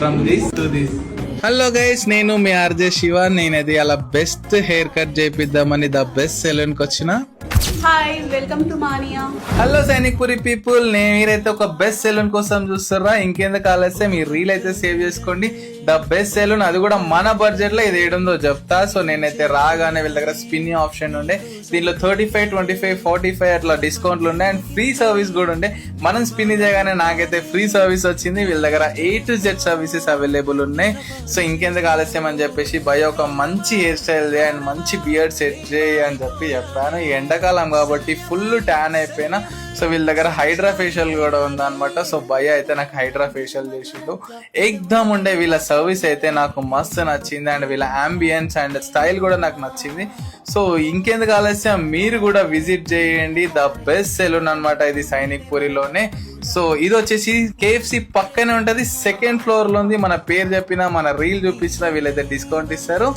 From this to this. Hello guys, నేను మీ RJ Shiva. నేనది అలా బెస్ట్ హెయిర్ కట్ చేపిద్దామని ద బెస్ట్ సెలూన్ కి వచ్చిన. Hi, welcome to mania. Hello Sainikpuri people, మీరైతే ఒక బెస్ట్ సెలూన్ కోసం చూస్తారా? ఇంకెందుకు ఆలస్యం, మీ రీల్ అయితే సేవ్ చేసుకోండి. ద బెస్ట్ సెలూన్, అది కూడా మన బడ్జెట్ లో. ఇది ఏడుందో చెప్తా. సో నేనైతే రాగానే వీళ్ళ దగ్గర స్పిన్నింగ్ ఆప్షన్ ఉండే, దీనిలో 35, 25, 45 అట్లా డిస్కౌంట్లు ఉండే అండ్ ఫ్రీ సర్వీస్ కూడా ఉండే. మనం స్పిన్ చేయగానే నాకైతే ఫ్రీ సర్వీస్ వచ్చింది. వీళ్ళ దగ్గర A to Z services available ఉన్నాయి. సో ఇంకెందుకు ఆలస్యం అని చెప్పేసి భయ ఒక మంచి హెయిర్ స్టైల్ చేయ అండ్ మంచి బియర్డ్ సెట్ చేయి అని చెప్పాను. ఈ ఎండాకాలం కాబట్టి ఫుల్ ట్యాన్ అయిపోయినా. సో వీళ్ళ దగ్గర హైడ్రా ఫేషియల్ కూడా ఉందన్నమాట. సో భయ అయితే నాకు హైడ్రా ఫేషియల్ చేసిండు. ఎక్దమ్ ఉండే. వీళ్ళ సర్వీస్ అయితే నాకు మస్తు నచ్చింది అండ్ వీళ్ళ అంబియన్స్ అండ్ స్టైల్ కూడా నాకు నచ్చింది. సో ఇంకెందుకు ఆలస్యం, మీరు కూడా విజిట్ చేయండి. ద బెస్ట్ సెలూన్ అనమాట ఇది, సైనిక్ పురిలోనే. సో ఇది వచ్చేసి KFC పక్కనే ఉంటది, సెకండ్ ఫ్లోర్ లో ఉంది. మన పేరు చెప్పినా మన రీల్ చూపించినా వీళ్ళైతే డిస్కౌంట్ ఇస్తారు.